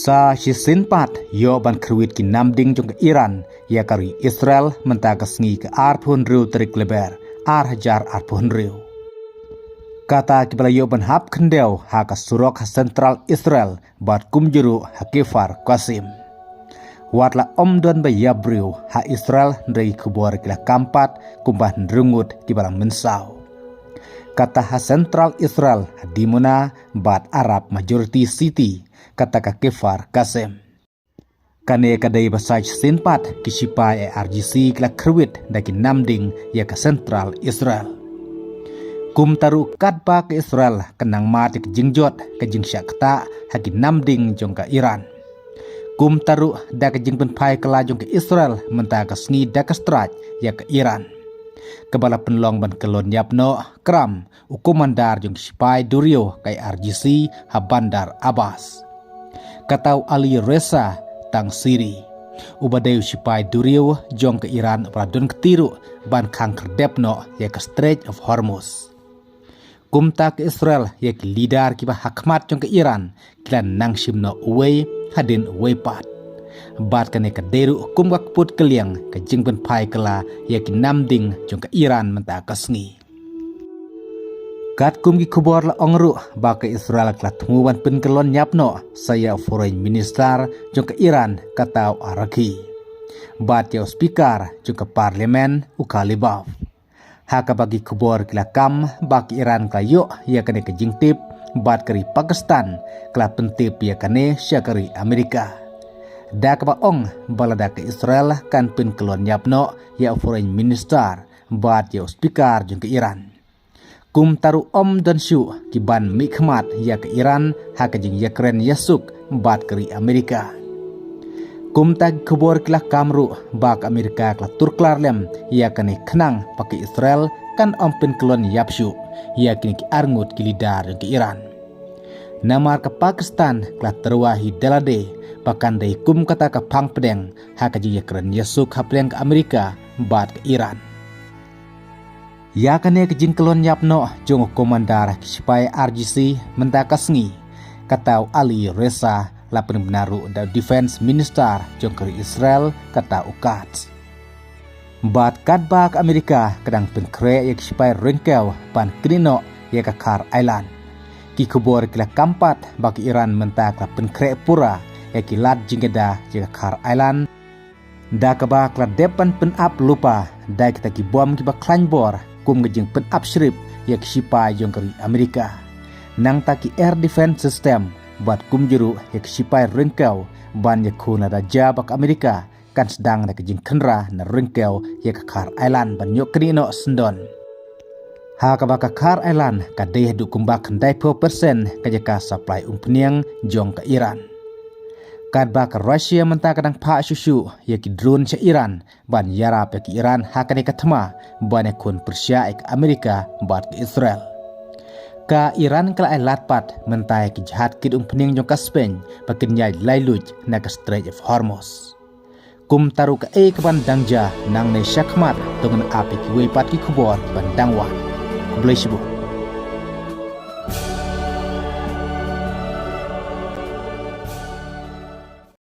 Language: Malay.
Sa Shisinpat yo ban kruit ki namding jong ke Iran ya kari Israel mentakas ngi ke arpun riu terik leber hajar arpun riu. Kata kibala yo ban hap kendeu haka surok sentral Israel bat kumjuru hakifar Qasim. Watla omdon ba yabriu ha Israel ndai kubor kila kampat kumbah ndrungut kibala mensau. Kata ha sentral Israel dimuna bat Arab majority city kata Hakifar Qasim. Kane kadai basaj sinpat kisipai RGC kila kerwit daki namding ya ke sentral Israel. Kum taru kadba ke Israel kenang mati ke jingjot ke jingsyak haki namding jong ke Iran. Kum taru da ke jing penpai kela jong ke Israel menta ke sngi da ke straj ya ke Iran. Kebala penlong ban kelon yapno kram ukumandar jong sipai durio kai RGC ha Bandar Abbas. Katau Ali Reza tang Siri ubadeu sipai durio jong ke Iran pradun ketiru ban kang kerdepno ya ke Strait of Hormuz. Kumta ke Israel ya ke lidar kiba hakmat jong ke Iran kilan nang simno uwe hadin uwe pat. Bat kane ke deru kum wakput keliang ke jingpen pai kela ya ke namding jong ke Iran menta kasngi. Kat kum ki kubor la ongru ba ke Israel kla tumuban pen kelon nyapno saya foreign minister jong ke Iran katau Araki. Bat ya speaker jong ke parlemen ukalibaf. Haka bagi kubor kila kam baki Iran kayo ya kane ke jingtip bat kari Pakistan kla pentip ya kane syakari Amerika. Da ka ong balada ke Israel kan pen kelon nyapno ya foreign minister bat ya speaker jong ke Iran. Kum taru om dan syu kiban mikmat ya ke Iran haka jing yakren yasuk bat keri Amerika. Kum tag kubor kila kamru bak Amerika kila turklar lem ya kane kenang pakai Israel kan om pen kelon yapsyu ya kini ki arngut kilidar ke Iran. Namar ke Pakistan kila terwahi delade bahkan dari kum kata ke pang pedeng haka jing yakren yasuk hapleng ke Amerika bat ke Iran. Ya kane ke jingkelon yapno jong komandar kisipai RGC mentakasngi katau Ali Reza lapen benaru da defense minister jong keri Israel kata ukat. Bat kadbak Amerika kadang penkre ya kisipai rengkel pan krino ya ke Kar Island. Ki kubor kila kampat baki Iran mentak la penkre pura ya ki lat jingeda ya ke Kar Island. Da kabak la depan pen up lupa da kita ki bom ki ba klanbor kum ngejing pen up shrip ya kisipai jong keri Amerika. Nang taki air defense system buat kum juru ya kisipai rengkel ban ya kuna da jabak Amerika kan sedang na kejing kenra na rengkel ya ke Kar Island ban yok krino sendon. Ha kabaka Kar Island kadeh du kumbak kendai 4% kajaka supply peniang jong ke Iran. Kadba ke Rusia menta kadang pa susu ya ki drone sa Iran ban yarap ya ki Iran hakane katma ban kun Persia ek Amerika bat ke Israel. Ka Iran kala latpat menta ya ki jahat kid pening jong ka Spain pakin nyai lailuj na ka Strait of Hormuz. Kum taru ka ban dangja nang ne syakmat tungan api ki wepat ki kubor ban dangwan. Blesibu.